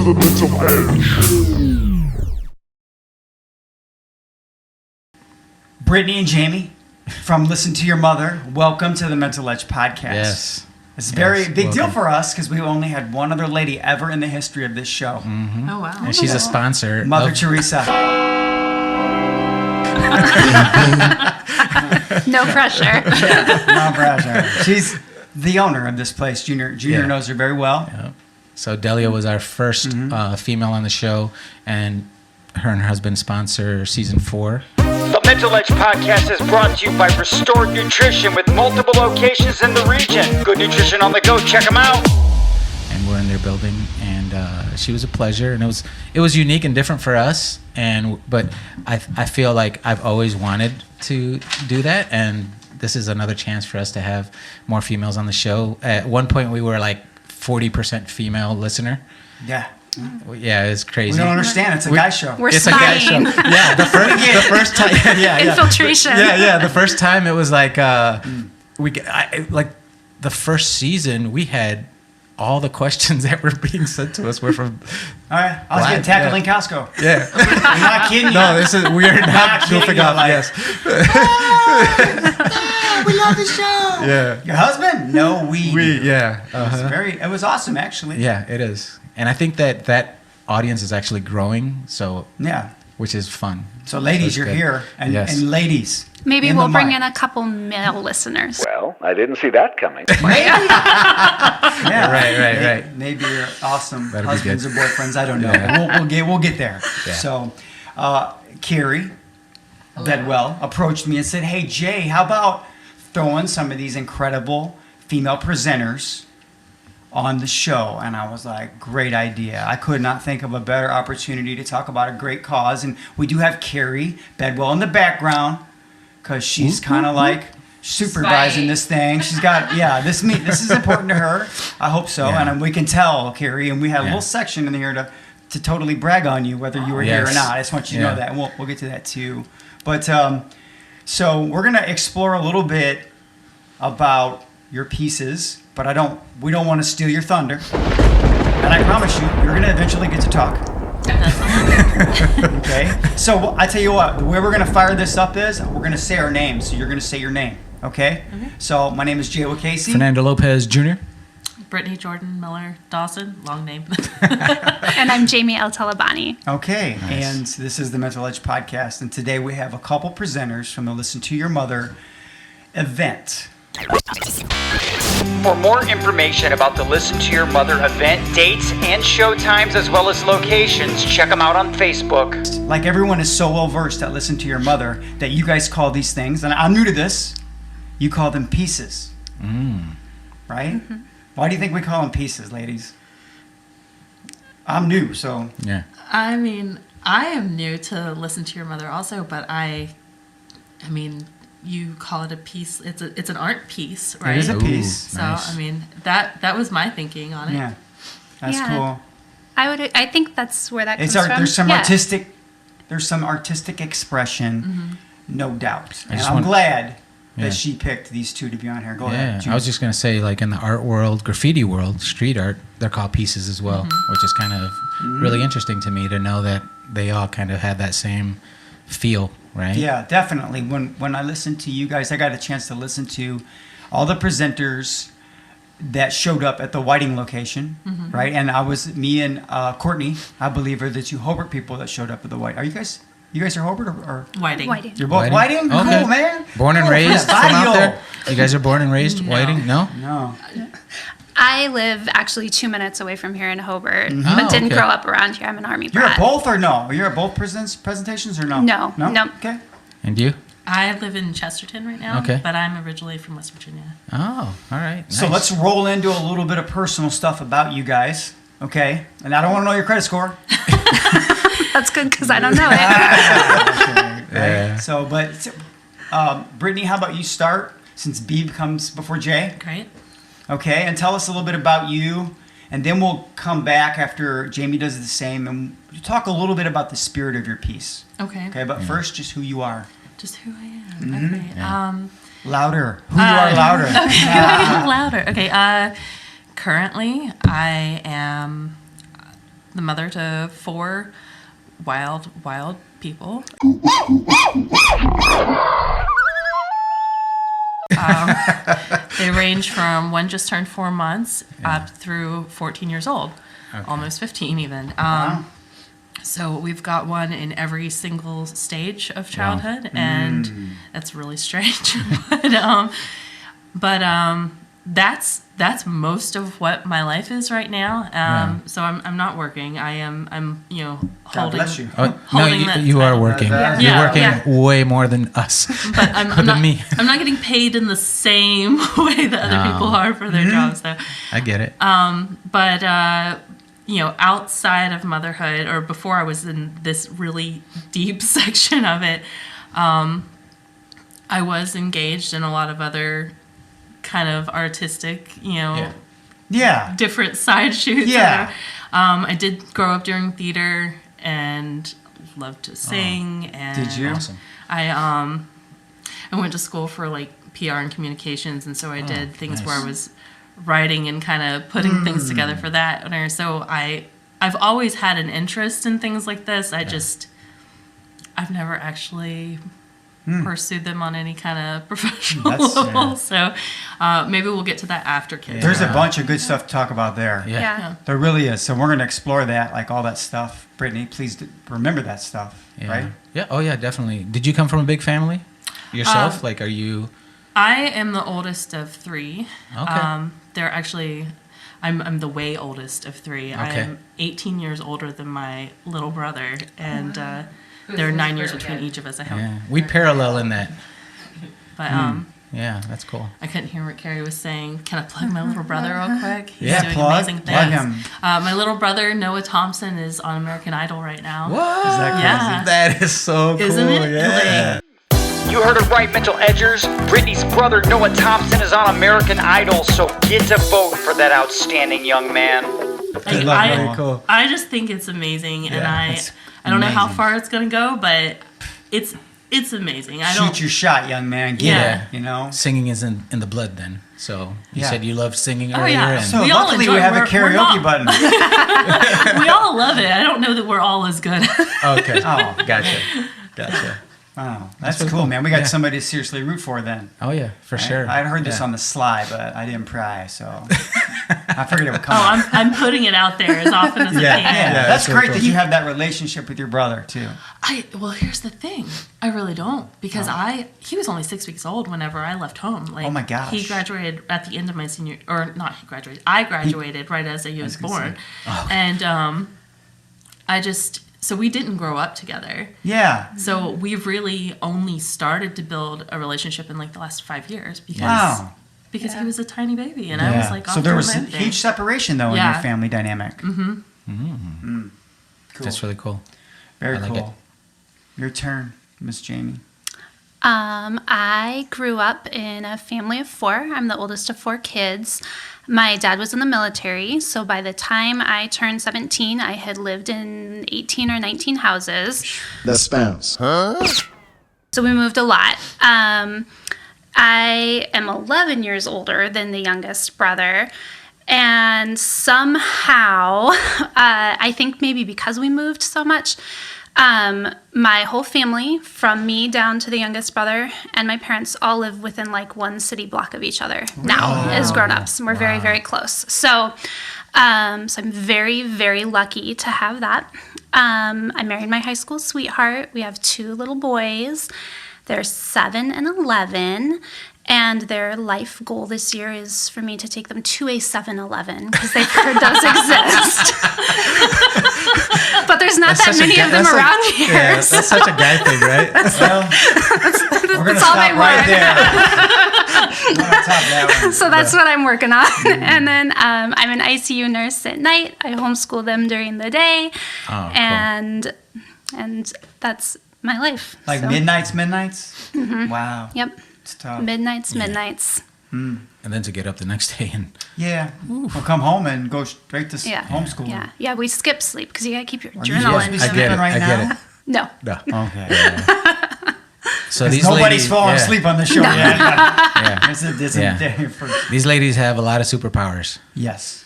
the mental edge. Britany and Jaime from Listen to Your Mother, welcome to the Mental Edge podcast. Yes. It's a very big deal for us because we only had one other lady ever in the history of this show. Mm-hmm. Oh, wow. And she's a sponsor. Mother Teresa. No pressure. No pressure. She's the owner of this place. Junior knows her very well. Yeah. So Delia was our first female on the show, and her and her husband sponsor season 4. The Mental Edge podcast is brought to you by Restored Nutrition with multiple locations in the region. Good nutrition on the go. Check them out. And we're in their building, and she was a pleasure, and it was unique and different for us. But I feel like I've always wanted to do that, and this is another chance for us to have more females on the show. At one point, we were like 40% female listener. Yeah. Yeah, it's crazy. We don't understand. It's a guy show. We're It's spying. a guy show. Yeah, the first time. Yeah. Infiltration. Yeah. The first time it was like like the first season we had all the questions that were being sent to us were from. All right, I was getting tackled in Costco. Yeah. I'm not kidding you. No, we are not goofing off. Yes. We love the show. Yeah. Your husband? No, we. Yeah. It was awesome, actually. Yeah, it is, and I think that audience is actually growing. So Yeah. which is fun. So, ladies, So you're it's good. here, and, Yes. and ladies. Maybe in we'll the bring mic. in a couple male listeners. Well, I didn't see that coming. Yeah, Right. Maybe you're awesome That'd be husbands or good. boyfriends. I don't know. Yeah. We'll get there. Yeah. So, Carrie Bedwell approached me and said, "Hey Jay, how about throwing some of these incredible female presenters on the show?" And I was like, "Great idea." I could not think of a better opportunity to talk about a great cause. And we do have Carrie Bedwell in the background because she's kind of like supervising this thing. She's got, this is important to her. I hope so. Yeah. And we can tell, Carrie, and we have a Yeah. little section in here to totally brag on you, whether you were here or Yes. not. I just want you to know Yeah. that. And we'll get to that too. But so we're going to explore a little bit about your pieces, but we don't want to steal your thunder. And I promise you, you're going to eventually get to talk. Okay? So I tell you what, the way we're going to fire this up is we're going to say our names. So you're going to say your name. Okay? So my name is Jay Casey. Fernando Lopez Jr. Britany Jordan Miller Dawson, long name. And I'm Jaime El-Talabani. Okay, Nice. and this is the Mental Edge podcast, and today we have a couple presenters from the Listen to Your Mother event. For more information about the Listen to Your Mother event, dates and show times, as well as locations, check them out on Facebook. Like everyone is so well versed at Listen to Your Mother that you guys call these things, and I'm new to this, you call them pieces. Right? Mm-hmm. Why do you think we call them pieces, ladies? I'm new, so. Yeah. I mean, I am new to Listen to Your Mother also, but I mean, you call it a piece. It's an art piece, right? It is a piece. So Nice. I mean, that was my thinking on it. Yeah, that's Yeah. cool. I think that's where that comes It's from. there's some artistic expression, no doubt. And just I'm want- glad Yeah. that she picked these two to be on here. Go Yeah, ahead. Jude. I was just going to say, like in the art world, graffiti world, street art, they're called pieces as well, which is kind of really interesting to me to know that they all kind of had that same feel, right? Yeah, definitely. When I listened to you guys, I got a chance to listen to all the presenters that showed up at the Whiting location, right? And me and Courtney, I believe, are the two Hobart people that showed up at the Whiting. Are you guys are Hobart or Whiting. you're both Whiting? Okay. Cool, man. Born and Cool. raised from out Barrio. there? You guys are born and raised Whiting? No? No. I live actually 2 minutes away from here in Hobart, Oh, but didn't okay. grow up around here. I'm an Army You're brat. at both or no? You're at both presentations or no? No. Okay. And you? I live in Chesterton right now, Okay. but I'm originally from West Virginia. Oh, all right. So Nice. let's roll into a little bit of personal stuff about you guys, okay? And I don't want to know your credit score. That's good because I don't know it. Yeah. So, but Britany, how about you start since B comes before J? Great. Okay, and tell us a little bit about you, and then we'll come back after Jaime does the same, and we'll talk a little bit about the spirit of your piece. Okay. Okay, but first, just who you are. Just who I am. Okay. Yeah. Louder. Who you are louder. Louder. Okay. Currently, I am the mother to 4 wild people. They range from one just turned 4 months up through 14 years old, almost 15 even. So we've got one in every single stage of childhood, and that's really strange. but that's most of what my life is right now. So I'm not working. I'm God holding. bless you. Holding that you are title. working. Yeah. You're working Yeah. way more than us. But I'm than not, me. I'm not getting paid in the same way that other people are for their jobs. So, I get it. but outside of motherhood, or before I was in this really deep section of it, I was engaged in a lot of other kind of artistic, Yeah. different side shoots. Yeah. I did grow up doing theater and loved to sing. And Did you? Awesome. I went to school for like PR and communications, and so I did things where I was writing and kind of putting things together for that. And so I've always had an interest in things like this. I've never actually pursued them on any kind of professional level. So maybe we'll get to that after kids. There's a bunch of good stuff to talk about there. Yeah. There really is. So we're going to explore that, like all that stuff. Brittany, please remember that stuff, right? Yeah. Oh, yeah, definitely. Did you come from a big family yourself? Are you... I am the oldest of 3. Okay. They're actually, I'm the way oldest of 3. Okay. I'm 18 years older than my little brother, and there are 9 years between each of us. Yeah. We parallel in that. But Yeah, that's cool. I couldn't hear what Carrie was saying. Can I plug my little brother real quick? He's Yeah, doing plug amazing plug things. him. My little brother, Noah Thompson, is on American Idol right now. What? Is that crazy? Yeah. That is so cool. Isn't it? Yeah. You heard it right, MentalEdgers. Brittany's brother, Noah Thompson, is on American Idol, so get to vote for that outstanding young man. Good luck, Noah. Cool. I just think it's amazing, and Yeah, I don't know how amazing. far it's gonna go, but it's amazing. Shoot your shot, young man. Get Yeah. it, you know? Singing is in the blood then. So you Yeah. said you loved singing Oh, earlier. yeah. And So We all luckily enjoy we it. have a We're karaoke not- button. We all love it. I don't know that we're all as good. Okay. Oh. Gotcha. Wow, that's really cool, cool. man. We got Yeah. somebody to seriously root for then. Oh, yeah, for sure. I'd heard this Yeah. on the sly, but I didn't pry, so I figured it would come Oh, up. I'm putting it out there as often as I Yeah, can. yeah, Yeah, that's that's great cool. that you have that relationship with your brother too. Well, here's the thing. I really don't, because he was only 6 weeks old whenever I left home. Like, Oh my gosh. He graduated at the end of my senior, or not he graduated. I graduated right as he was born. And so we didn't grow up together. Yeah. So we've really only started to build a relationship in like the last 5 years because Wow. he was a tiny baby, and I was like, so there was a huge separation though in Yeah. your family dynamic. Cool. That's really cool. Very I like cool. Your turn, Miss Jaime. I grew up in a family of 4. I'm the oldest of 4 kids. My dad was in the military, so by the time I turned 17, I had lived in 18 or 19 houses. The spouse. So we moved a lot. I am 11 years older than the youngest brother. And somehow, I think maybe because we moved so much, my whole family, from me down to the youngest brother, and my parents all live within like one city block of each other now as grown-ups. And we're very, very close. So I'm very, very lucky to have that. I married my high school sweetheart. We have 2 little boys. They're 7 and 11. And their life goal this year is for me to take them to a 7-Eleven because they've heard those exist. But there's not that many of them around here. Yeah, that's such a guy thing, right? Well, we're gonna That's all they stop right want. there. We're gonna top that one. So that's what I'm working on. And then I'm an ICU nurse at night. I homeschool them during the day. Oh, cool. And that's my life. Like So, midnights. Mm-hmm. Wow. Yep. It's tough. Midnights. And then to get up the next day and Yeah. We'll come home and go straight to Yeah. homeschool. Yeah. We skip sleep because you got to keep your Are you supposed to be adrenaline. I get sleeping it. right I get now? it. No. No. Okay. So these Nobody's ladies, falling yeah, asleep on the show yet. Yeah. This is Yeah. day for These ladies have a lot of superpowers. yes.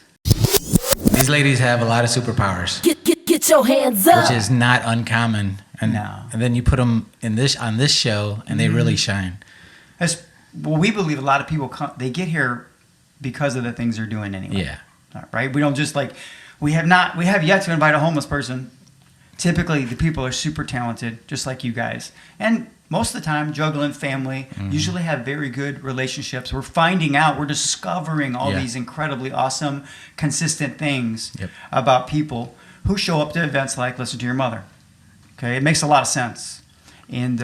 These ladies have a lot of superpowers. Get your hands up. Which is not uncommon. And, and then you put them on this show, and they really shine. Well, we believe a lot of people they get here because of the things they're doing anyway. Yeah. Right? We don't just we have yet to invite a homeless person. Typically, the people are super talented, just like you guys. And most of the time, juggling family, usually have very good relationships. We're discovering all these incredibly awesome, consistent things about people who show up to events like Listen to Your Mother. Okay? It makes a lot of sense. And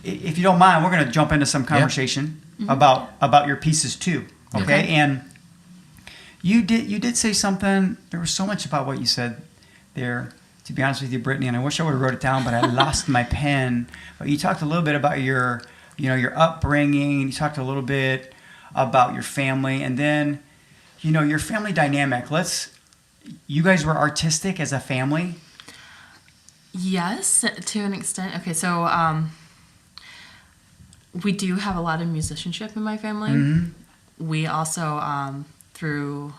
if you don't mind, we're going to jump into some conversation about your pieces too. Okay? And you did say something. There was so much about what you said there. To be honest with you, Britany, and I wish I would have wrote it down, but I lost my pen. But you talked a little bit about your upbringing. You talked a little bit about your family, and then, your family dynamic. You guys were artistic as a family? Yes, to an extent. Okay, so we do have a lot of musicianship in my family. Mm-hmm. We also, so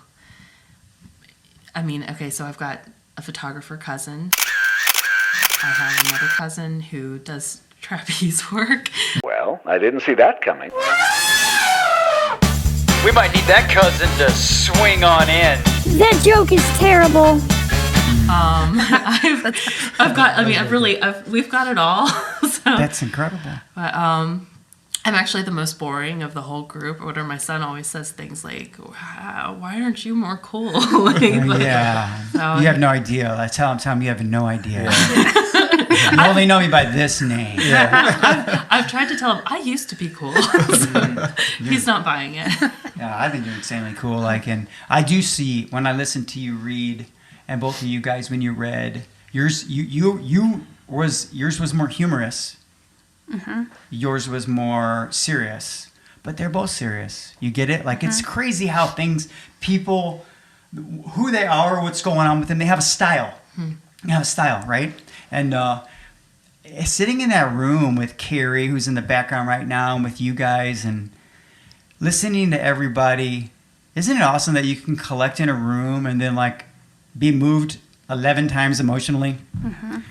I've got a photographer cousin. I have another cousin who does trapeze work. Well, I didn't see that coming. We might need that cousin to swing on in. That joke is terrible. We've got it all. So. That's incredible. But I'm actually the most boring of the whole group. Or my son always says things like, wow, "Why aren't you more cool?" Yeah. So, you have no idea. I tell him you have no idea. You only know me by this name. Yeah. I've tried to tell him I used to be cool. So he's not buying it. Yeah, I think you're insanely cool. And I do see when I listen to you read, and both of you guys when you read, yours was more humorous. Mm-hmm. Yours was more serious, but they're both serious. You get it? It's crazy how people, who they are, what's going on with them, they have a style. They have a style, right? And sitting in that room with Carrie, who's in the background right now, and with you guys, and listening to everybody, isn't it awesome that you can collect in a room and then be moved 11 times emotionally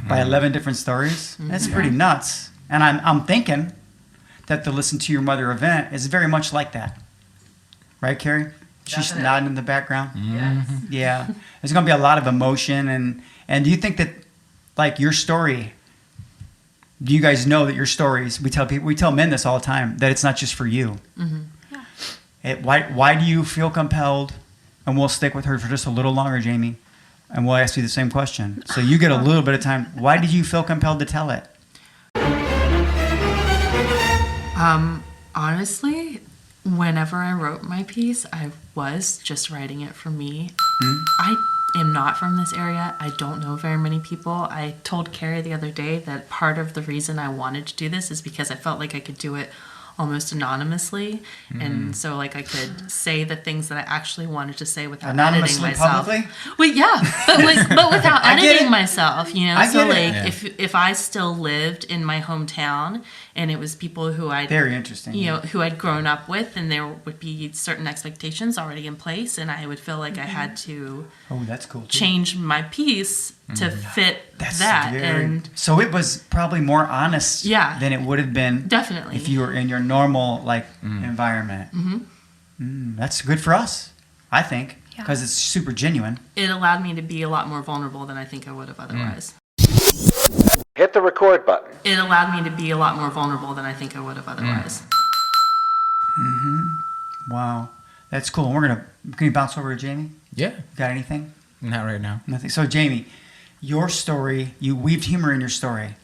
by 11 different stories? That's pretty nuts. And I'm thinking that the Listen to Your Mother event is very much like that. Right, Carrie? She's nodding in the background. Yes. Yeah. There's going to be a lot of emotion. And do you think that, your story, do you guys know that your stories, we tell men this all the time, that it's not just for you. Mm-hmm. Yeah. Why do you feel compelled, and we'll stick with her for just a little longer, Jaime, and we'll ask you the same question. So you get a little bit of time. Why did you feel compelled to tell it? Honestly, whenever I wrote my piece, I was just writing it for me. I am not from this area. I don't know very many people. I told Carrie the other day that part of the reason I wanted to do this is because I felt like I could do it almost anonymously, and so I could say the things that I actually wanted to say without editing myself. Publicly? Well, yeah, but without editing myself, if I still lived in my hometown and it was people who I'd very interesting, who I'd grown up with, and there would be certain expectations already in place, and I would feel like I had to that's cool too. Change my piece to fit that. And so it was probably more honest than it would have been definitely if you were in your normal environment. That's good for us, I think, because it's super genuine. It allowed me to be a lot more vulnerable than I think I would have otherwise. Hit the record button. It allowed me to be a lot more vulnerable than I think I would have otherwise. Wow, that's cool. And can you bounce over to Jaime? Yeah. Got anything? Not right now. Nothing. So Jaime, your story, you weaved humor in your story.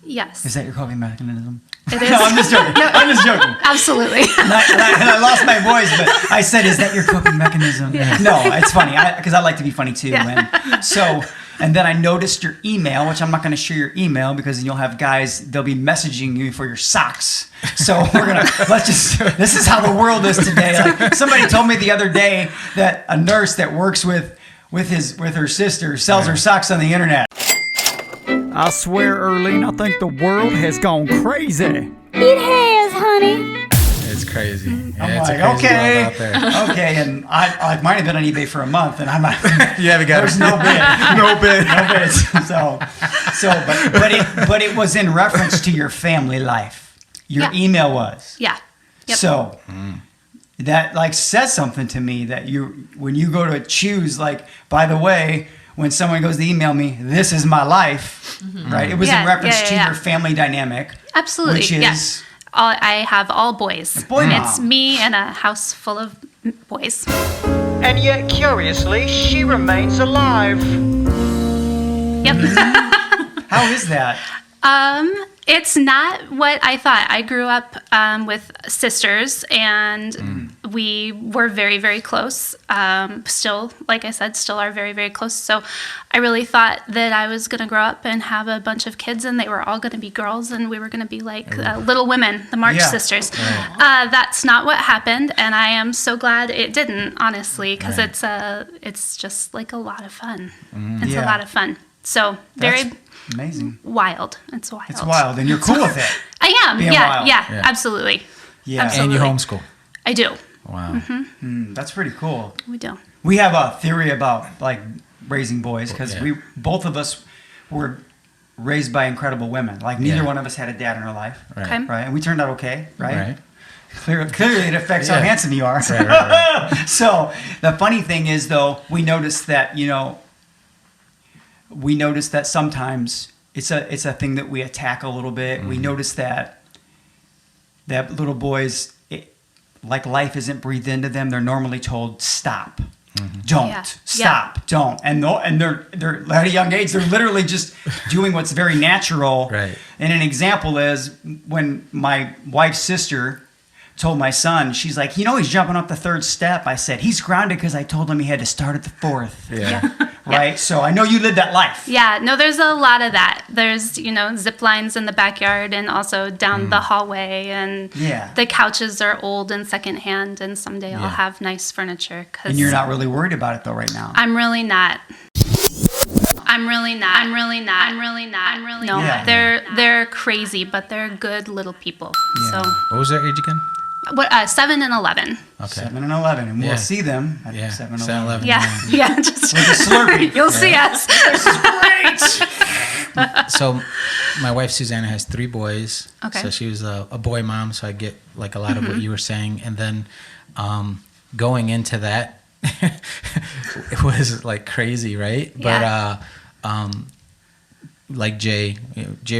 Yes. Is that your coping mechanism? It is. No, I'm just joking. I'm just joking. Absolutely. And I lost my voice, but I said, is that your coping mechanism? Yeah. No, it's funny, because I like to be funny too. Yeah. And then I noticed your email, which I'm not going to share your email because you'll have guys, they'll be messaging you for your socks. So this is how the world is today. Somebody told me the other day that a nurse that works with her sister sells her socks on the internet. I swear, Earlene, I think the world has gone crazy. It has, honey. It's crazy. Yeah, I'm it's like, a crazy okay, world out there. okay, and I might have been on eBay for a month, and I'm like, You haven't got there's it. no bid, no bid, no bids. But it was in reference to your family life. Your Yeah. email was. Yeah. Yep. So that like says something to me that when you go to choose, like, by the way, when someone goes to email me, this is my life, right? It was in reference to your family dynamic. Absolutely. Which is yeah. I have all boys. boy mom. It's me and a house full of boys. And yet, curiously, she remains alive. Yep. How is that? It's not what I thought. I grew up with sisters, and we were very, very close. Still, like I said, still are very, very close. So I really thought that I was going to grow up and have a bunch of kids, and they were all going to be girls, and we were going to be like Little Women, the March Sisters. Right. That's not what happened, and I am so glad it didn't, honestly, because it's just like a lot of fun. It's a lot of fun. So very amazing. Wild. It's wild. It's wild, and you're cool with it. I am. Being wild. Yeah, absolutely. Yeah. Absolutely. And you homeschool. I do. Wow. That's pretty cool. We do. We have a theory about like raising boys because Yeah. both of us were raised by incredible women. Like neither one of us had a dad in our life, Right. Okay. right? And we turned out okay, right? Right. Clearly, it affects how Yeah. handsome you are. Right. So the funny thing is, though, we noticed that sometimes it's a thing that we attack a little bit. We notice that little boys, like life isn't breathed into them. They're normally told stop, don't stop, don't, and they're at a young age. They're literally just doing what's very natural. Right. And an example is when my wife's sister told my son, she's like, he's jumping up the third step. I said, he's grounded because I told him he had to start at the fourth. Yeah. Right? So I know you lived that life. Yeah. No, there's a lot of that. There's, zip lines in the backyard and also down the hallway. And the couches are old and secondhand. And someday I'll have nice furniture. And you're not really worried about it, though, right now. I'm really not. No, they're crazy, but they're good little people. Yeah. So What was their age again? 7 and 11. Okay. 7 and 11, and we'll see them at 7 and 11. Yeah, yeah. Just With a Slurpee. you'll see us. So my wife Susanna has 3 boys. Okay. So she was a boy mom, so I get like a lot of what you were saying. And then going into that, it was like crazy, right? Yeah. But like Jay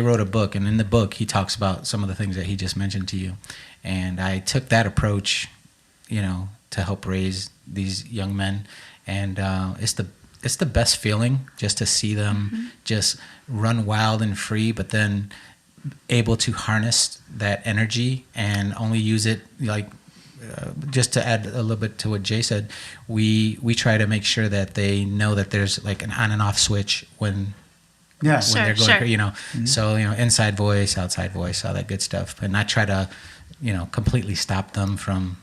wrote a book, and in the book he talks about some of the things that he just mentioned to you. And I took that approach, to help raise these young men. And it's the best feeling just to see them just run wild and free, but then able to harness that energy and only use it like just to add a little bit to what Jay said, we try to make sure that they know that there's like an on and off switch when they're going, so inside voice, outside voice, all that good stuff, and not try to completely stop them from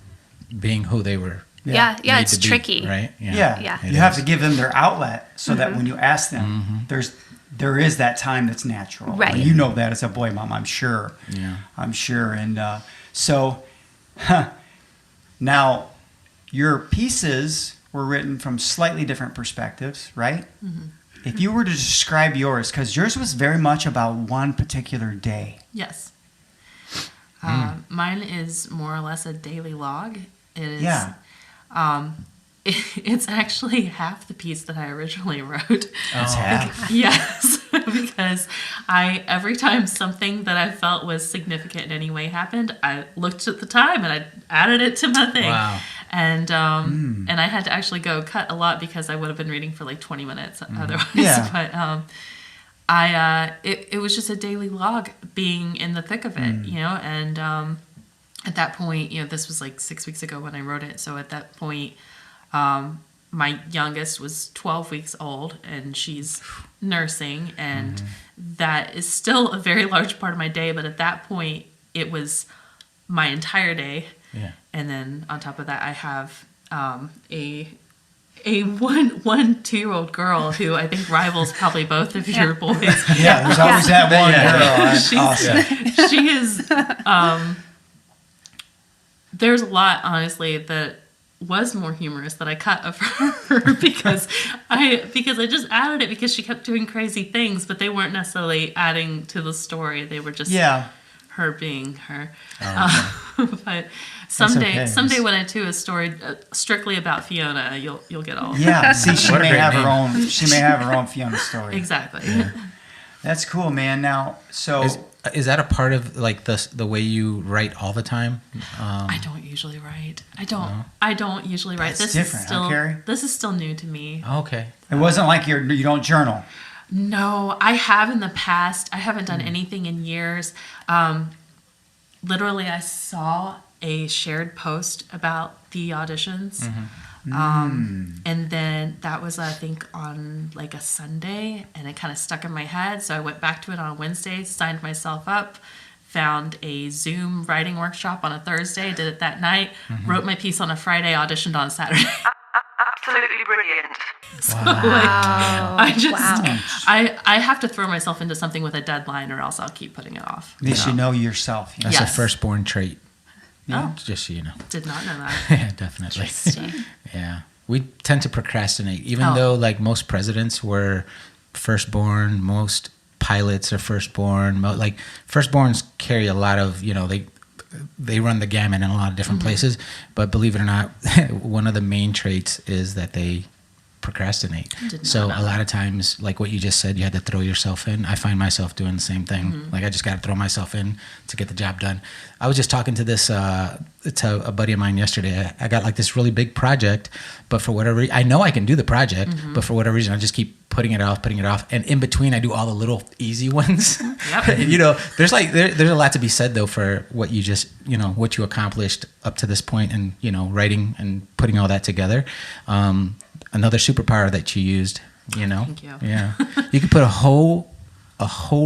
being who they were. Yeah, made it's to be, tricky. right? Yeah. You have to give them their outlet so that when you ask them, there is that time that's natural. Right. You know that as a boy mom, I'm sure. Yeah. I'm sure. And now your pieces were written from slightly different perspectives, right? If you were to describe yours, because yours was very much about one particular day. Yes. Mine is more or less a daily log. It is. Yeah. It's actually half the piece that I originally wrote. That's half. Yes, because every time something that I felt was significant in any way happened, I looked at the time and I added it to my thing. Wow. And and I had to actually go cut a lot because I would have been reading for like 20 minutes otherwise. Yeah. But it was just a daily log being in the thick of it, and at that point, this was like 6 weeks ago when I wrote it. So at that point, my youngest was 12 weeks old and she's nursing, and that is still a very large part of my day. But at that point, it was my entire day. Yeah. And then on top of that, I have a 2-year-old girl who I think rivals probably both of your boys. Yeah, there's always that one girl. That's awesome. She is there's a lot, honestly, that was more humorous that I cut of her because I just added it because she kept doing crazy things, but they weren't necessarily adding to the story. They were just her being her. But someday when I do a story strictly about Fiona, you'll get all. Yeah, see, she may have her own. She may have her own Fiona story. Exactly. Yeah. That's cool, man. Now, so is that a part of like the way you write all the time? I don't usually write. I don't usually write. That's different, huh, Carrie? This is still new to me. Okay. It wasn't like you don't journal. No, I have in the past. I haven't done anything in years. Literally, I saw a shared post about the auditions. And then that was, I think, on like a Sunday, and it kind of stuck in my head. So I went back to it on Wednesday, signed myself up, found a Zoom writing workshop on a Thursday, did it that night, wrote my piece on a Friday, auditioned on Saturday. Absolutely brilliant. So I have to throw myself into something with a deadline, or else I'll keep putting it off. At least you know yourself. That's a firstborn trait. Yeah. Just so you know. Did not know that. Yeah, definitely. Yeah. We tend to procrastinate, even though like most presidents were firstborn, most pilots are firstborn. Like firstborns carry a lot of, they run the gamut in a lot of different places. But believe it or not, one of the main traits is that they procrastinate. So a lot of times, like what you just said, you had to throw yourself in. I find myself doing the same thing. Like I just got to throw myself in to get the job done. I was just talking to this to a buddy of mine yesterday. I got like this really big project, but for whatever reason, I know I can do the project, but for whatever reason, I just keep putting it off. And in between, I do all the little easy ones. Yep. There's a lot to be said though for what you just, what you accomplished up to this point, and writing and putting all that together. Another superpower that you used, Thank you. Yeah. You could put a whole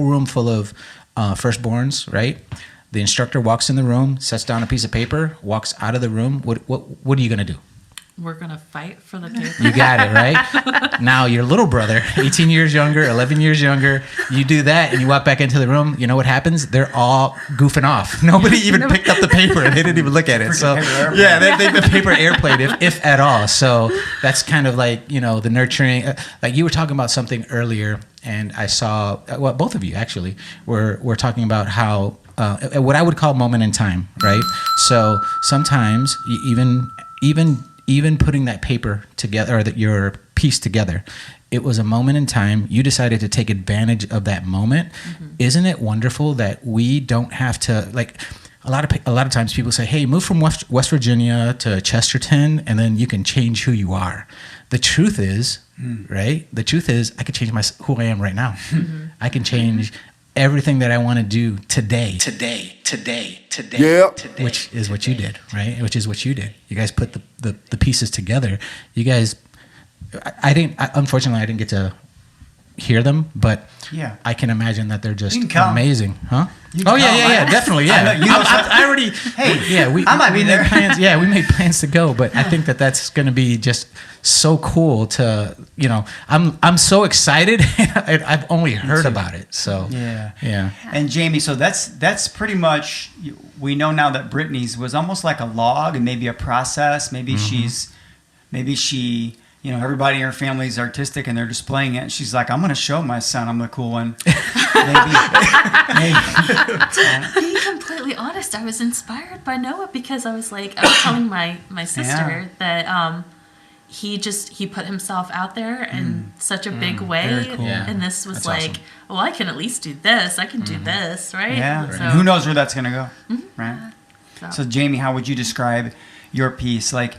room full of firstborns, right? The instructor walks in the room, sets down a piece of paper, walks out of the room. What are you going to do? We're going to fight for the paper. You got it, right? Now, your little brother, 18 years younger, 11 years younger, you do that and you walk back into the room. You know what happens? They're all goofing off. Nobody even picked up the paper and they didn't even look at it. So, the paper airplane, if at all. So that's kind of like, the nurturing. Like you were talking about something earlier, and I saw, both of you actually were talking about how, what I would call moment in time, right? So sometimes even putting that paper together, or your piece together, it was a moment in time. You decided to take advantage of that moment. Isn't it wonderful that we don't have to, like, a lot of times people say, hey, move from West Virginia to Chesterton and then you can change who you are. The truth is, right? The truth is I could change who I am right now. I can change everything that I want to do today. Yeah. Which is what you did, right? Which is what you did. You guys put the pieces together. You guys, unfortunately, I didn't get to hear them, but I can imagine that they're just amazing, huh? Definitely, yeah. I already. Hey, I might be there. Plans, we made plans to go, but I think that's going to be just so cool to, I'm so excited. I've only heard about it, so yeah. And Jaime, so that's pretty much. We know now that Britany's was almost like a log and maybe a process. Maybe she. Everybody in her family is artistic and they're displaying it. And she's like, I'm going to show my son I'm the cool one. Maybe. To be completely honest, I was inspired by Noah because I was telling my sister that he put himself out there in such a big way. Cool. And this was that's like, awesome. well, I can at least do this. I can do this, right? Yeah. So, Who knows where that's going to go, right? So, Jaime, how would you describe your piece? Like,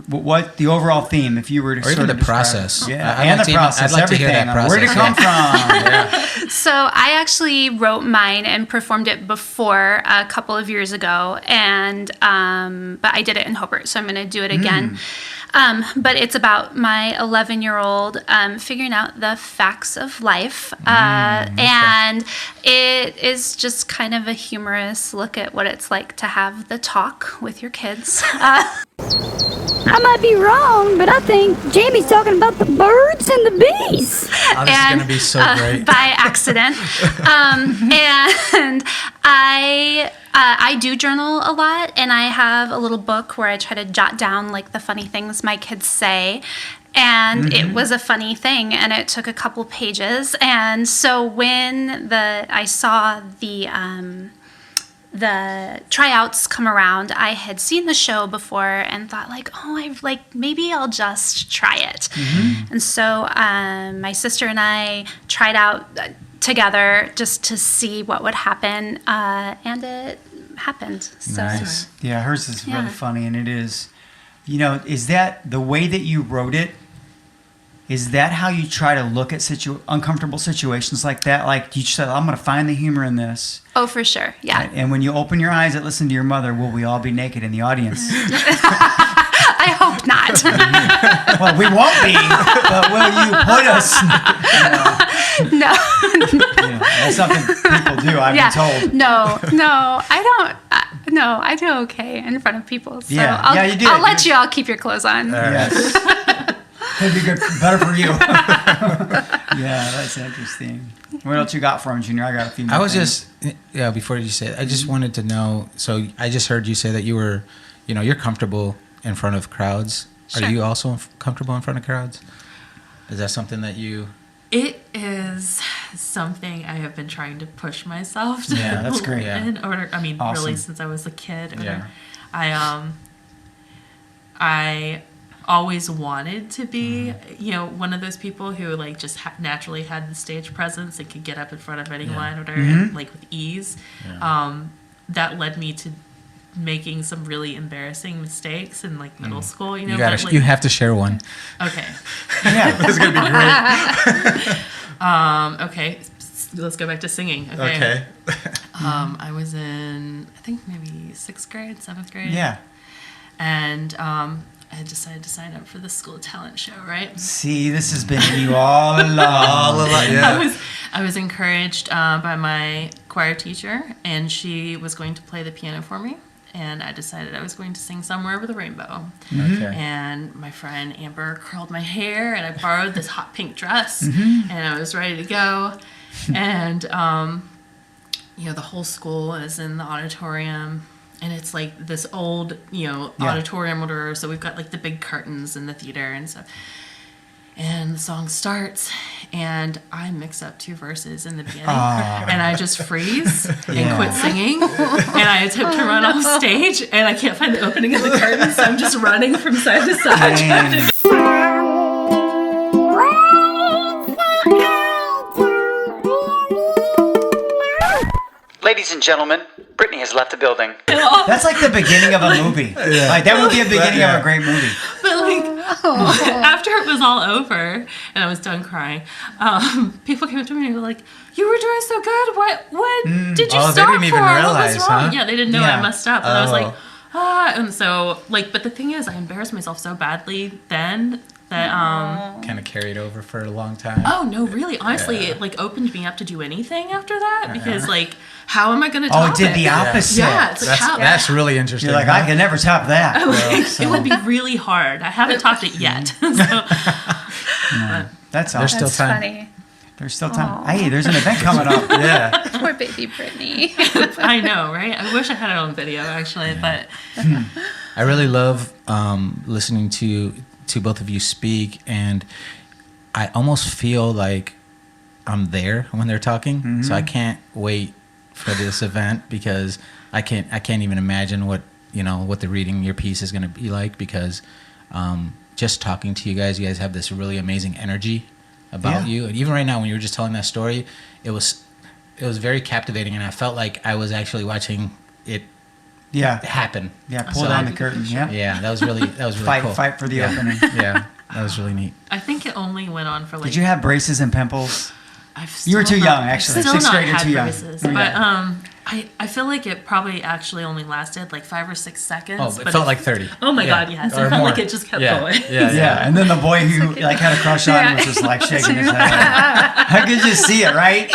what the overall theme, if you were to or sort even of the process, and the process, I'd like everything. To hear that process. Where'd it come from? So I actually wrote mine and performed it before a couple of years ago, and but I did it in Hobart, so I'm going to do it again. But it's about my 11-year-old figuring out the facts of life, and it is just kind of a humorous look at what it's like to have the talk with your kids. I might be wrong, but I think Jamie's talking about the birds and the bees. Oh, this is going to be so great. By accident. And I do journal a lot, and I have a little book where I try to jot down like the funny things my kids say. And it was a funny thing, and it took a couple pages. And so when I saw the tryouts come around, I had seen the show before and thought maybe I'll just try it. And so my sister and I tried out together just to see what would happen, and it happened. So Nice. Yeah, hers is really funny, and it is, is that the way that you wrote it? Is that how you try to look at uncomfortable situations like that? Like you said, I'm going to find the humor in this. Oh, for sure. Yeah. Right? And when you open your eyes and listen to your mother, will we all be naked in the audience? I hope not. Well, we won't be, but will you put us? No. That's something people do, I've been told. No, I don't. No, I do okay in front of people. So Yeah. I'll, You did. I'll let you all keep your clothes on. Yes. It'd be good, better for you. Yeah, that's interesting. What else you got for him, Junior? I got a few more things. Before you say it, I just wanted to know, so I just heard you say that you were, you're comfortable in front of crowds. Sure. Are you also comfortable in front of crowds? Is that something that you... It is something I have been trying to push myself to. Yeah, that's great. In order, Awesome. really, since I was a kid. Yeah. I always wanted to be, one of those people who like just naturally had the stage presence and could get up in front of anyone or whatever, like with ease. Yeah. That led me to making some really embarrassing mistakes in like middle school. You have to share one. Okay. Yeah, this is gonna be great. Okay. Let's go back to singing. Okay. I was in, I think maybe 6th grade, 7th grade. Yeah. And I had decided to sign up for the school talent show, right? See, this has been in you all along. Yeah. I was encouraged by my choir teacher, and she was going to play the piano for me. And I decided I was going to sing Somewhere Over the Rainbow. Okay. And my friend Amber curled my hair, and I borrowed this hot pink dress, and I was ready to go. And, the whole school is in the auditorium, and it's like this old, auditorium order. So we've got like the big curtains in the theater and stuff. And the song starts, and I mix up 2 verses in the beginning, and I just freeze and quit singing, and I attempt to run off stage, and I can't find the opening of the curtain, so I'm just running from side to side. Trying to Ladies and gentlemen, Britany has left the building. That's like the beginning of a movie. Yeah. Like that would be a beginning of a great movie. But like after it was all over and I was done crying, people came up to me and were like, "You were doing so good. What did you stop they didn't even for? realize, What was wrong?" huh? Yeah, they didn't know I messed up. And I was like, Oh. and so but the thing is, I embarrassed myself so badly then that kind of carried over for a long time. Oh no, really? Honestly, it like opened me up to do anything after that because like, how am I going to top it did the opposite. Yeah, it's like, that's really interesting. You're like, I can never top that. It would be really hard. I haven't topped it yet. That's awesome. There's still time. Funny. There's still time. Hey, there's an event coming up. Yeah. Poor baby Britany. I know, right? I wish I had it on video actually, but I really love listening to both of you speak, and I almost feel like I'm there when they're talking. So I can't wait for this event because I can't even imagine what the reading your piece is going to be like, because just talking to you guys have this really amazing energy about you. And even right now when you were just telling that story, it was very captivating, and I felt like I was actually watching it happen. Yeah, pull down the curtain. Yeah, that was really cool. Fight for the opening. Yeah, that was really neat. I think it only went on for like. Did you have braces and pimples? I've You were still too not- young, actually. Still 6th not grade, you're had too young. braces, Yeah. but I feel like it probably actually only lasted like 5 or 6 seconds. Oh, it but felt like 30. Oh my God, yes! Or It felt more. like it just kept Yeah. going. Yeah, and then the boy who like had a crush on him was just like shaking his head. I could just see it, right?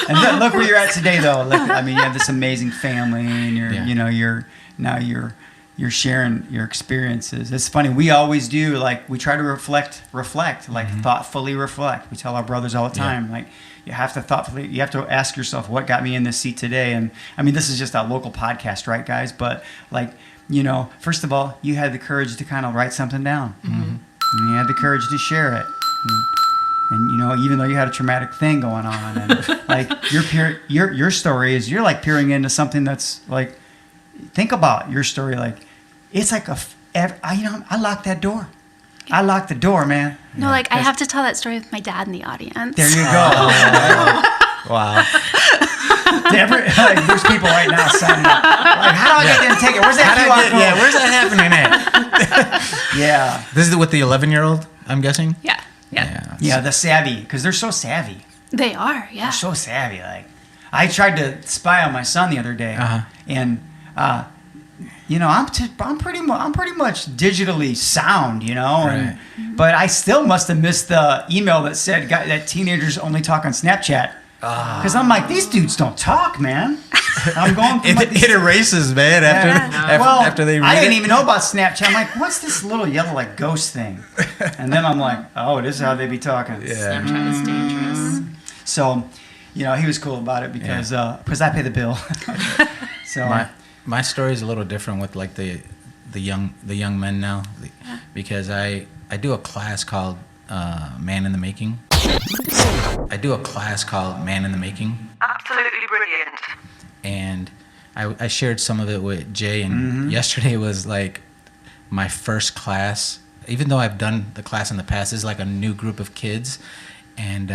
And then, look where you're at today, though. Look, I mean, you have this amazing family, and you're you're sharing your experiences. It's funny. We always do, like, we try to reflect, like thoughtfully reflect. We tell our brothers all the time, like, you have to ask yourself, what got me in this seat today? And I mean, this is just a local podcast, right, guys? But like, first of all, you had the courage to kind of write something down. And you had the courage to share it. And even though you had a traumatic thing going on, and like your story is, you're like peering into something that's like, think about your story. Like, it's like I locked that door. I locked the door, man. No, like I have to tell that story with my dad in the audience. There you go. Wow. There's people right now signing up. Like, how do I get them ticket? Where's that QR code? Yeah, where's that happening at? Yeah. This is with the 11-year-old, I'm guessing? Yeah. The savvy, because they're so savvy. They are, yeah. They're so savvy. Like, I tried to spy on my son the other day, and I'm pretty much digitally sound, Right. But I still must have missed the email that said that teenagers only talk on Snapchat. Because I'm like, these dudes don't talk, man. I'm going through it erases, man, after they read I didn't it. even know about Snapchat. I'm like, what's this little yellow like ghost thing? And then I'm like, oh, this is how they be talking. Yeah. Snapchat is dangerous. So, he was cool about it because I pay the bill. So my story is a little different with like the young men now, because I do a class called Man in the Making. Absolutely brilliant. And I shared some of it with Jay, and yesterday was like my first class. Even though I've done the class in the past, it's like a new group of kids, and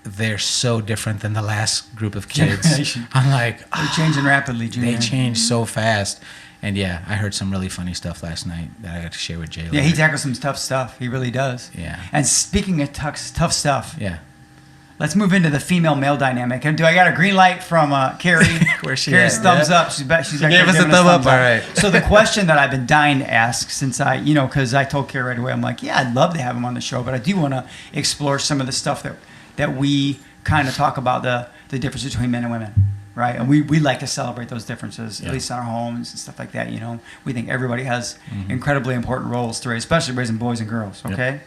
they're so different than the last group of kids. Generation. I'm like, they're changing rapidly, Junior. they change so fast. And I heard some really funny stuff last night that I got to share with Jay. Yeah, he tackles some tough stuff. He really does. Yeah. And speaking of tough stuff, Yeah. let's move into the female-male dynamic. And do I got a green light from Carrie? Where's she Carrie's at? thumbs Yeah. up. She's back She there gave us a giving thumb up. thumbs All right. So the question that I've been dying to ask since because I told Carrie right away, I'm like, yeah, I'd love to have him on the show, but I do want to explore some of the stuff that we kind of talk about, the difference between men and women. Right, and we like to celebrate those differences, at least in our homes and stuff like that. We think everybody has incredibly important roles to raise, especially raising boys and girls. Okay, Yep.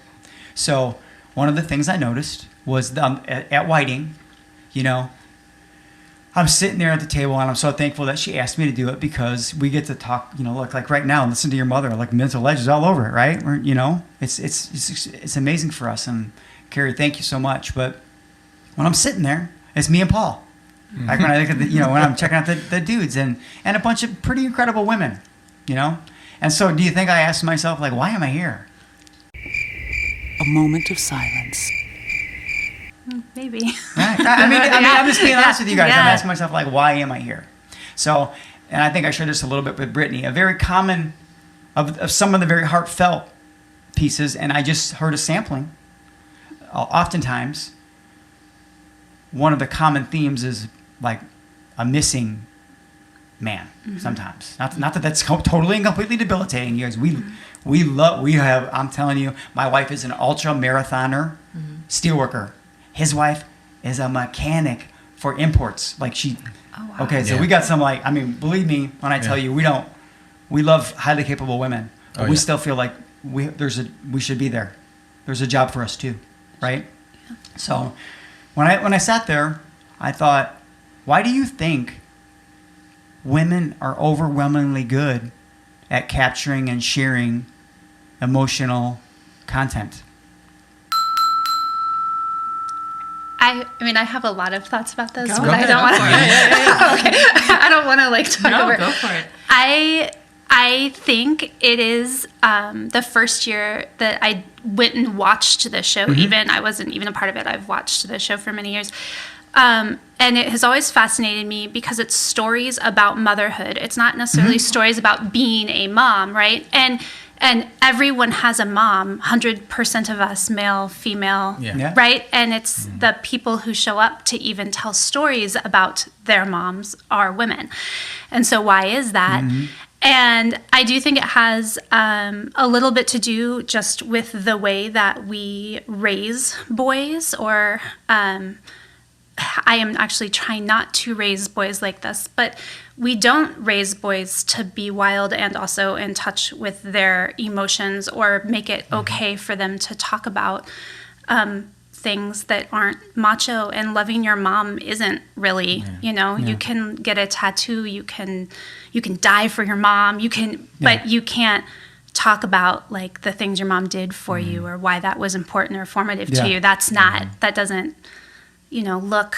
So one of the things I noticed was at Whiting, I'm sitting there at the table, and I'm so thankful that she asked me to do it, because we get to talk. Look, like right now, listen to your mother, like MentalEdgers all over it. Right, it's amazing for us. And Carrie, thank you so much. But when I'm sitting there, it's me and Paul. Like when I look at when I'm checking out the dudes and a bunch of pretty incredible women, And so do you think I asked myself, like, why am I here? A moment of silence. Maybe. Right. I'm just being honest with you guys. Yeah. I'm asking myself, like, why am I here? So, and I think I shared this a little bit with Britany, a very common of some of the very heartfelt pieces, and I just heard a sampling. Oftentimes, one of the common themes is like a missing man. Sometimes, not that that's totally and completely debilitating. You guys, we have. I'm telling you, my wife is an ultra marathoner, steelworker. His wife is a mechanic for imports. Like she. Oh, wow. Okay, so we got some believe me when I tell you, we love highly capable women, but we still feel like we should be there. There's a job for us too, right? Yeah. So when I sat there, I thought, why do you think women are overwhelmingly good at capturing and sharing emotional content? I have a lot of thoughts about this, Go but I don't want to. Okay, I don't want to talk over. Go for it. I think it is the first year that I went and watched the show. Even I wasn't even a part of it. I've watched the show for many years. And it has always fascinated me because it's stories about motherhood. It's not necessarily stories about being a mom, right? And everyone has a mom, 100% of us, male, female, right? And it's the people who show up to even tell stories about their moms are women. And so why is that? And I do think it has a little bit to do just with the way that we raise boys, or I am actually trying not to raise boys like this, but we don't raise boys to be wild and also in touch with their emotions or make it okay for them to talk about things that aren't macho. And loving your mom isn't really, you can get a tattoo, you can die for your mom, but you can't talk about like the things your mom did for you or why that was important or formative to you. That's not, that doesn't, look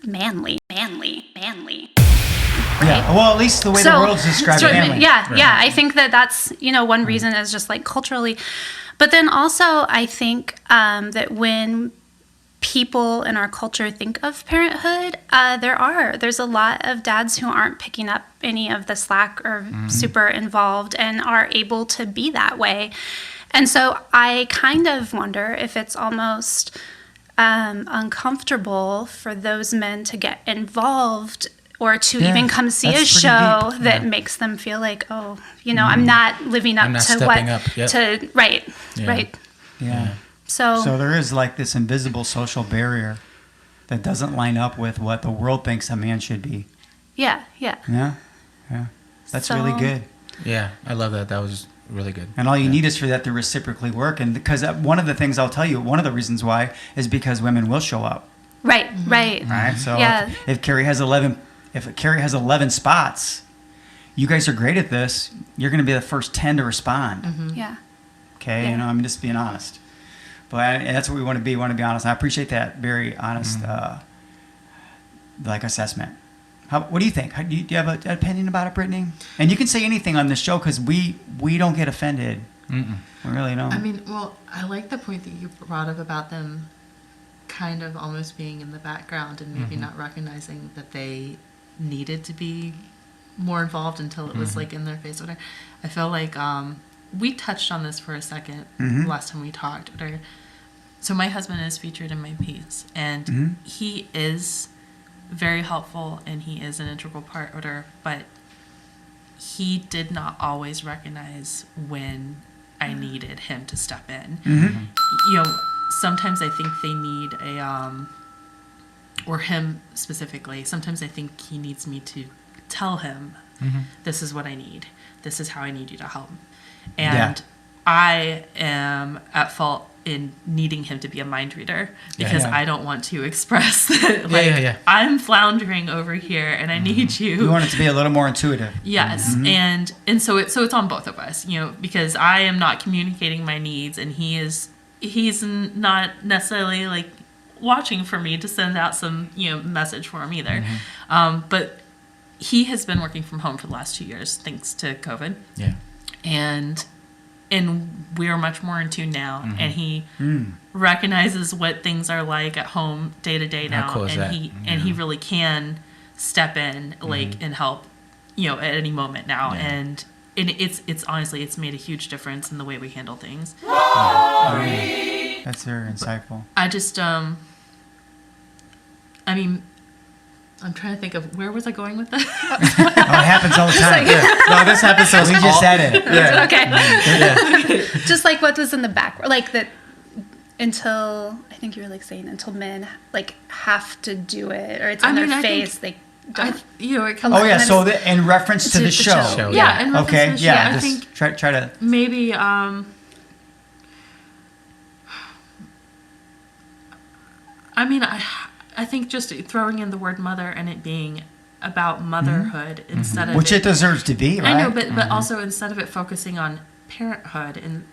manly. Right? Yeah. Well, at least the way the world's described family. Yeah. I think that's one reason is just like culturally, but then also I think that when people in our culture think of parenthood, there's a lot of dads who aren't picking up any of the slack or super involved and are able to be that way, and so I kind of wonder if it's almost uncomfortable for those men to get involved or to even come see a show that makes them feel like, I'm not living up to what right. Yeah. So there is like this invisible social barrier that doesn't line up with what the world thinks a man should be. Yeah. That's really good. Yeah, I love that. That was really good. And all you need is for that to reciprocally work. And because one of the things I'll tell you, one of the reasons why is because women will show up. Right. So if Carrie has 11 spots, you guys are great at this. You're going to be the first 10 to respond. Yeah. Okay. I'm just being honest. But and that's what we want to be. We want to be honest. I appreciate that very honest, assessment. What do you think? Do you have an opinion about it, Britany? And you can say anything on this show because we don't get offended. We really don't. I mean, well, I like the point that you brought up about them kind of almost being in the background and maybe not recognizing that they needed to be more involved until it was like in their face. Whatever. I feel like we touched on this for a second last time we talked. So my husband is featured in my piece, and he is very helpful and he is an integral part of it, but he did not always recognize when I needed him to step in. Sometimes I think they need or him specifically, sometimes I think he needs me to tell him, this is what I need. This is how I need you to help. And I am at fault in needing him to be a mind reader because I don't want to express that I'm floundering over here and I need you. You want it to be a little more intuitive. Yes. And so it's on both of us, because I am not communicating my needs and he's not necessarily like watching for me to send out some, message for him either. But he has been working from home for the last 2 years thanks to COVID. Yeah. And we are much more in tune now, and he recognizes what things are like at home day to day now, cool and he really can step in and help, at any moment now, and it's honestly it's made a huge difference in the way we handle things. That's very insightful. I just I'm trying to think of where was I going with that? It happens all the time. No, this happens. So we just said it. Yeah. Okay. Just like what was in the back, like that. Until I think you were like saying until men like have to do it or it's on their face. They don't. It comes. Oh yeah. So in reference to the show. Yeah. In reference to the show. Yeah. I think try to maybe. I think just throwing in the word mother and it being about motherhood instead of which it deserves to be, right? I know, but also instead of it focusing on parenthood and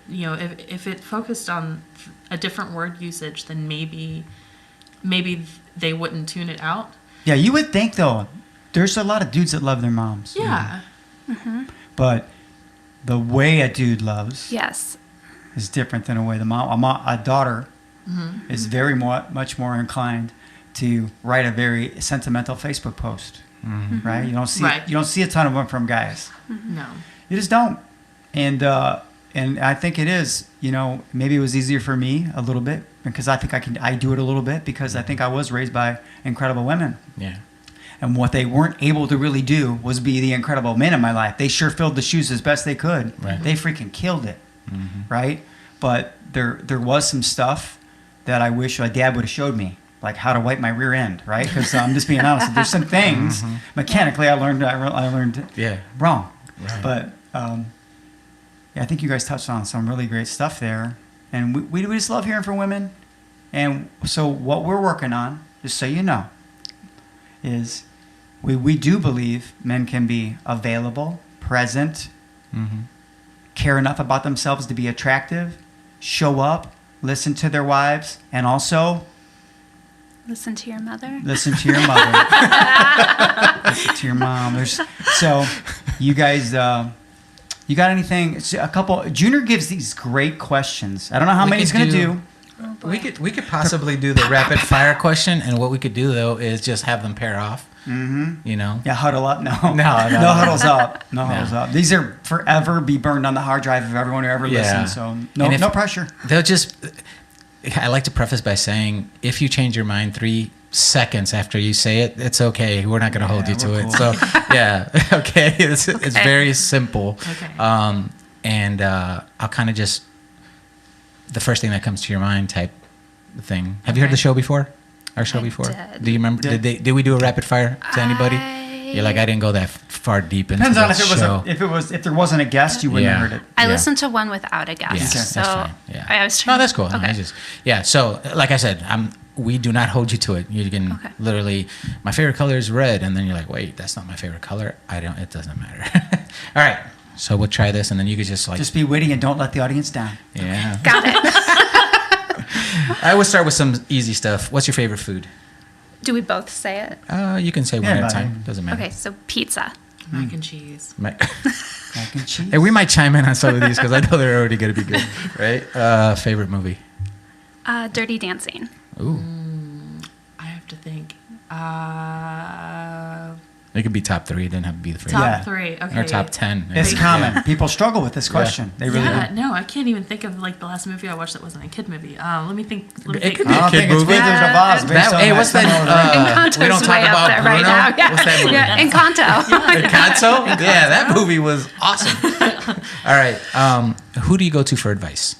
if it focused on a different word usage, then maybe they wouldn't tune it out. Yeah, you would think though. There's a lot of dudes that love their moms. Yeah. But the way a dude loves is different than the way the mom. A daughter is very much more inclined to write a very sentimental Facebook post, right? You don't see a ton of them from guys. No, you just don't. And I think it is. Maybe it was easier for me a little bit because I think I do it a little bit because I think I was raised by incredible women. Yeah. And what they weren't able to really do was be the incredible men in my life. They sure filled the shoes as best they could. Right. They freaking killed it, right? But there was some stuff that I wish my dad would have showed me. like how to wipe my rear end, right? Because I'm just being honest. There's some things mechanically I learned wrong. Right. But I think you guys touched on some really great stuff there, and we just love hearing from women. And so what we're working on, just so you know, is we do believe men can be available, present, care enough about themselves to be attractive, show up, listen to their wives, and also Listen to your mother. listen to your mother. Listen to your mom. So you guys, you got anything? A couple. Junior gives these great questions. I don't know how many he's going to do. Oh, We could possibly do the rapid fire question, and what we could do though is just have them pair off. You know. Yeah, huddle up. No, No huddles up. No huddles up. These are forever be burned on the hard drive of everyone who ever listens. So no pressure. They'll just. I like to preface by saying, if you change your mind 3 seconds after you say it, it's okay. We're not going to hold you to it. So yeah, okay. It's very simple. Okay. And I'll kind of just the first thing that comes to your mind type thing. Have you heard the show before? Our show before? Did. Do you remember? Did we do a rapid fire to anybody? You're like, I didn't go that far deep into Depends on the show. if there wasn't a guest, you wouldn't have heard it. I listened to one without a guest. Yeah, so that's fine. Yeah. I was trying. No, that's cool. Okay. No, so like I said, we do not hold you to it. You can literally, my favorite color is red, and then you're like, wait, that's not my favorite color. It doesn't matter. All right, so we'll try this, and then you could just be witty and don't let the audience down. Yeah. Got it. I would start with some easy stuff. What's your favorite food? Do we both say it? You can say one at a time. Doesn't matter. Okay, so pizza. Mac and cheese. Mac and cheese. Hey, we might chime in on some of these because I know they're already going to be good, right? Favorite movie? Dirty Dancing. Ooh. I have to think. It could be top 3. It doesn't have to be the first. Top 3. Okay. Or top 10. It's Yeah. common. People struggle with this question. They really do. No, I can't even think of like the last movie I watched that wasn't a kid movie. Let me think. It could be I a don't kid think it's movie. Wizards of Oz. based on Hey, what's that? Encanto's we don't talk way up about there Bruno. right now. Yeah. What's that movie? Yeah, Encanto. Encanto? Yeah, that movie was awesome. All right. Who do you go to for advice?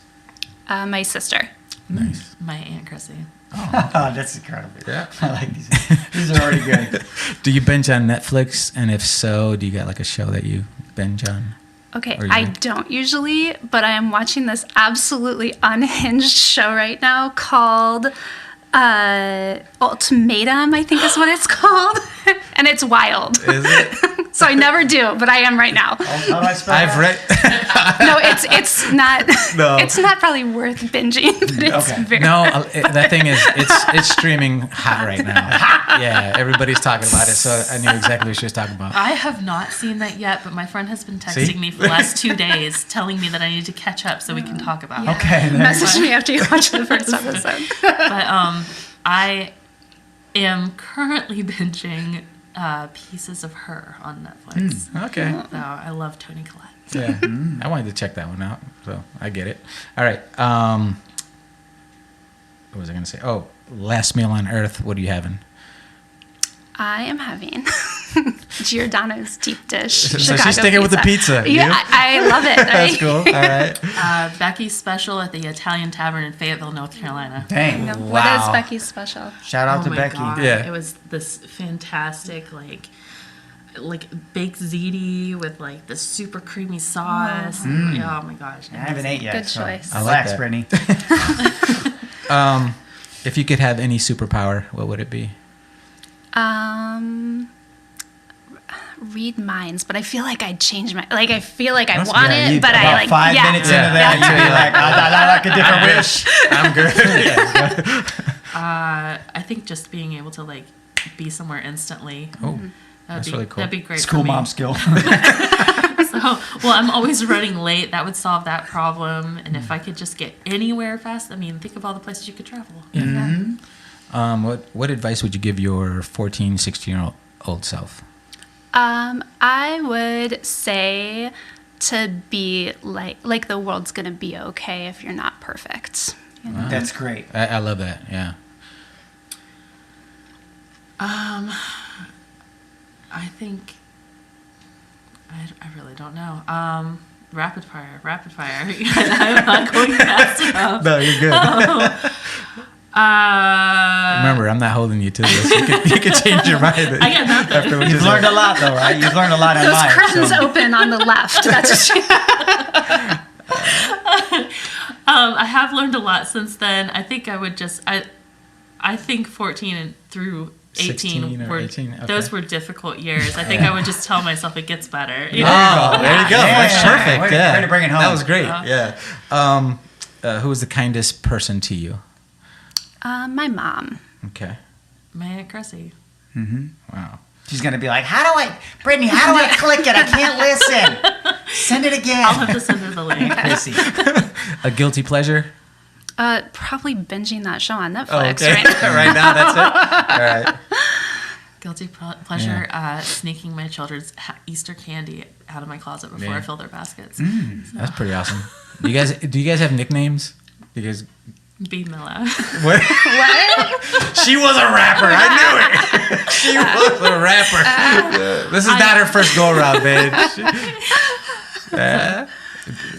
My sister. Nice. My Aunt Chrissy. Oh, that's incredible. Yeah. I like these. These are already good. Do you binge on Netflix? And if so, do you got like a show that you binge on? Okay, Or you I know? don't usually, but I am watching this absolutely unhinged show right now called Ultimatum, I think is what it's called. And it's wild. Is it? So I never do, but I am right now. How do I spell I've that? read. No, it's not. No. It's not probably worth binging, but it's Okay. very. No, that thing is it's streaming hot right now. Yeah, everybody's talking about it, so I knew exactly what she was talking about. I have not seen that yet, but my friend has been See? texting me for the last 2 days telling me that I need to catch up so we can talk about it. Okay. Message me after you watch the first episode. But I am currently binging Pieces of Her on Netflix. Okay. So I love Toni Collette. Yeah, I wanted to check that one out, so I get it. All right. What was I going to say? Oh, last meal on Earth. What are you having? I am having Giordano's deep dish. So Chicago she's sticking with the pizza. Yeah, You? I love it. That's cool. All right. Becky's Special at the Italian Tavern in Fayetteville, North Carolina. Dang. What is Wow. Becky's special? Shout out to my Becky. God. Yeah. It was this fantastic, like baked ziti with like the super creamy sauce. Oh my gosh. I haven't ate yet. Good so choice. I like Relax, that. Brittany. If you could have any superpower, what would it be? Read minds, but I feel like I'd change my. Like I feel like I That's want Yeah, it, but about I like 5 yeah. minutes into that, you're like, I like a different wish. I'm good. I think just being able to like be somewhere instantly. Oh, that's really cool. That'd be great. School for me. mom skill. Well, I'm always running late. That would solve that problem. And if I could just get anywhere fast, I mean, think of all the places you could travel. What advice would you give your 14, 16-year-old self? I would say to be like the world's gonna be okay if you're not perfect. You know? That's great. I love that. Yeah. I think I really don't know. Rapid fire. I'm not going fast enough. No, you're good. Remember, I'm not holding you to this. You can change your mind. I get nothing. You've learned a lot, though, right? You've learned a lot in Those life. curtains open on the left. That's I have learned a lot since then. I think I would just I think 14 and through 18 were 18, okay. those were difficult years. I think I would just tell myself it gets better. You know? Oh, there you go. Yeah. That's perfect. Way to bring it home. That was great. Yeah. Who was the kindest person to you? my mom. Okay. My Aunt Cressy. Wow. She's going to be like, Britany, how do I click it? I can't listen. Send it again. I'll have to send her the link. Chrissy. A guilty pleasure? Probably binging that show on Netflix Okay. right now. Right now, that's it? All right. Guilty pleasure, sneaking my children's Easter candy out of my closet before I fill their baskets. That's pretty awesome. Do you guys have nicknames? You guys... Be Milla. What? She was a rapper. I knew it. She was a rapper. This is not her first go around, bitch.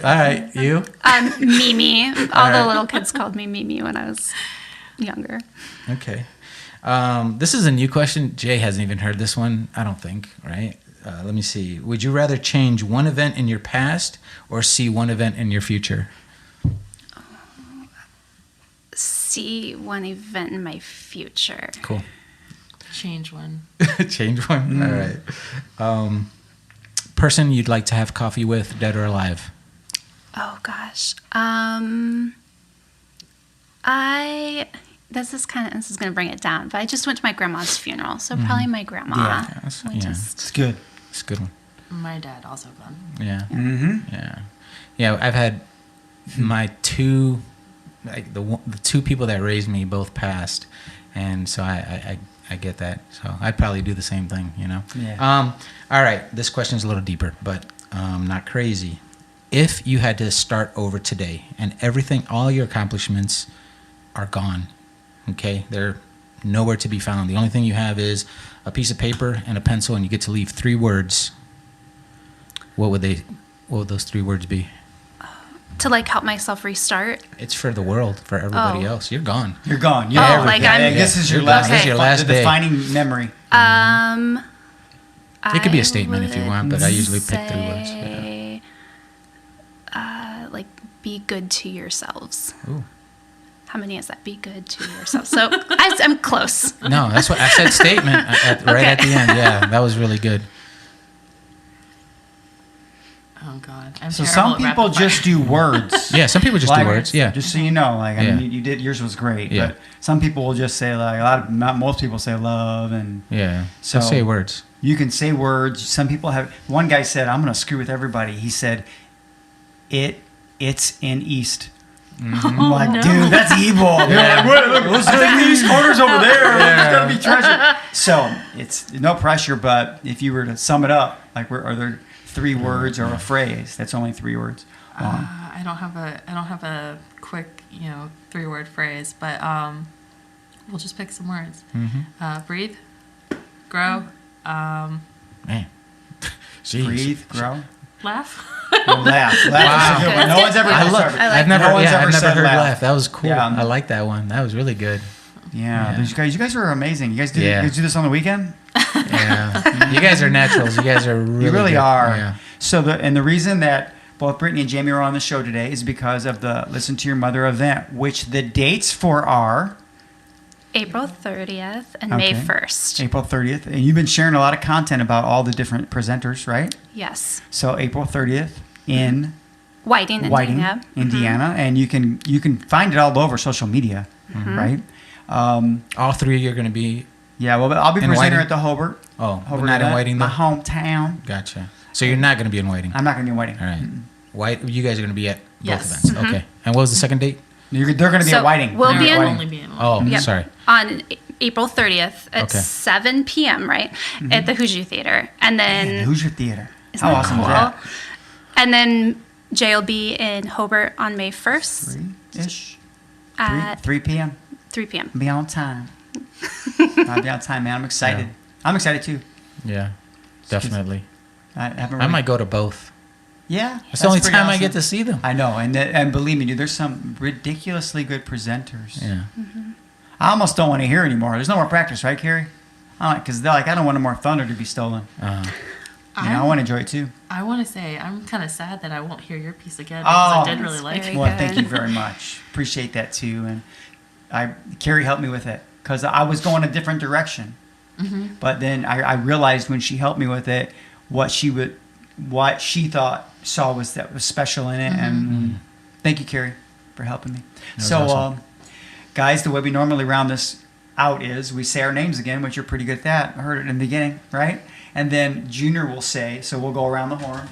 All right, you? Mimi. All the little kids called me Mimi when I was younger. Okay. This is a new question. Jay hasn't even heard this one, I don't think, right? Let me see. Would you rather change one event in your past or see one event in your future? See one event in my future. Cool. Change one. Change one? All right. Person you'd like to have coffee with, dead or alive? Oh gosh. This is gonna bring it down, but I just went to my grandma's funeral, so probably my grandma. Yeah, It's good. It's a good one. My dad also gone. Yeah. Yeah. I've had my two, like the two people that raised me both passed, and so I get that. So I'd probably do the same thing, you know. Yeah. All right. This question's a little deeper, but not crazy. If you had to start over today and all your accomplishments are gone, okay, they're nowhere to be found. The only thing you have is a piece of paper and a pencil, and you get to leave 3 words. What would those 3 words be? To help myself restart. It's for the world, for everybody else. You're gone. You're gone. This is your You're last. gone. This is your last the day. defining memory. It could be a statement if you want, but I usually pick 3 words. Say, be good to yourselves. Ooh. How many is that? Be good to yourself. So I'm close. No, that's what I said. Statement right at the end. Yeah, that was really good. Oh God. So some people just do words. Yeah, some people just do words. Yeah. Just so you know, I mean, you did yours was great. Yeah. But some people will just say most people say love and. Yeah. So say words. You can say words. Some people have. One guy said, "I'm going to screw with everybody." He said, "It's in East." I'm like, dude, that's evil. Yeah. Look, the East corner's over there. There's got to be treasure. So it's no pressure, but if you were to sum it up, are there 3 words or a phrase? That's only 3 words. I don't have a quick 3-word phrase, but we'll just pick some words. Breathe, grow, Man. Jeez. Breathe, grow, laugh. laugh. Wow. No one's ever. I've never heard laugh. That was cool. Yeah. I like that one. That was really good. Yeah. You guys were amazing. You guys do this on the weekend? Yeah. You guys are naturals. You guys are really. You really good. are. Yeah. So the reason that both Britany and Jaime are on the show today is because of the Listen to Your Mother event, which the dates for are April 30th and May 1st. April 30th. And you've been sharing a lot of content about all the different presenters, right? Yes. So April 30th in Whiting, Indiana. And you can find it all over social media, right? All 3 of you are going to be. Yeah, well, I'll be in presenter Whiting? at the Hobart. Oh, Hobart not in event, Whiting, my though? hometown. Gotcha. So you're not going to be in Whiting. I'm not going to be in Whiting. All right. You guys are going to be at Yes. both events. Okay. And what was the second date? They're going to be at Whiting. We'll be They'll in. only be in Oh, Yep. sorry. On April 30th at Okay. 7 p.m., right? At the Hoosier Theater. And then... Man, Hoosier Theater. Isn't How that awesome cool? is that? And then Jay will be in Hobart on May 1st 3-ish. at 3 p.m. 3 p.m. Be on time. I'll be on time, man. I'm excited. Yeah. I'm excited, too. Yeah. Definitely. I might go to both. Yeah. It's the only pretty time I awesome. get to see them. I know. And believe me, dude, there's some ridiculously good presenters. Yeah. I almost don't want to hear anymore. There's no more practice, right, Carrie? Because they're like, I don't want no more thunder to be stolen. I want to enjoy it too. I want to say I'm kind of sad that I won't hear your piece again because I did really like it. Well, thank you very much. Appreciate that too. And Carrie helped me with it because I was going a different direction. Mm-hmm. But then I realized when she helped me with it, what she saw was that was special in it. Mm-hmm. And thank you, Carrie, for helping me. So, awesome. Guys, the way we normally round this out is we say our names again, which you're pretty good at that. I heard it in the beginning, right? And then Junior will say, so we'll go around the horn,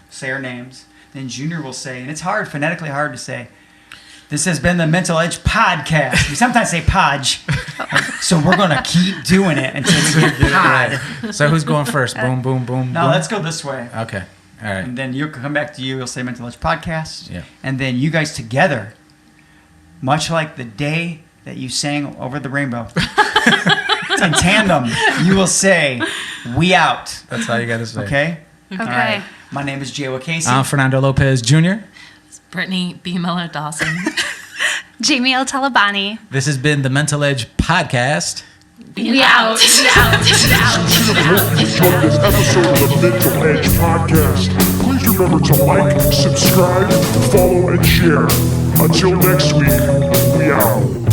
say our names. Then Junior will say, and it's phonetically hard to say, this has been the Mental Edge Podcast. We sometimes say podge. So we're going to keep doing it until we get pod. So who's going first? Boom, boom, boom, No, boom. let's go this way. Okay. All right. And then you'll come back to you. You'll say Mental Edge Podcast. Yeah. And then you guys together, much like the day that you sang Over the Rainbow, in tandem, you will say, we out. That's all you got to say. Okay? Okay. All right. My name is Jaywa Casey. I'm Fernando Lopez Jr. Britany B. Miller Dawson. Jaime El-Talabani. This has been the Mental Edge Podcast. We out. Enjoyed this episode of the Mental Edge Podcast. Please remember to like, subscribe, follow, and share. Until next week, we out.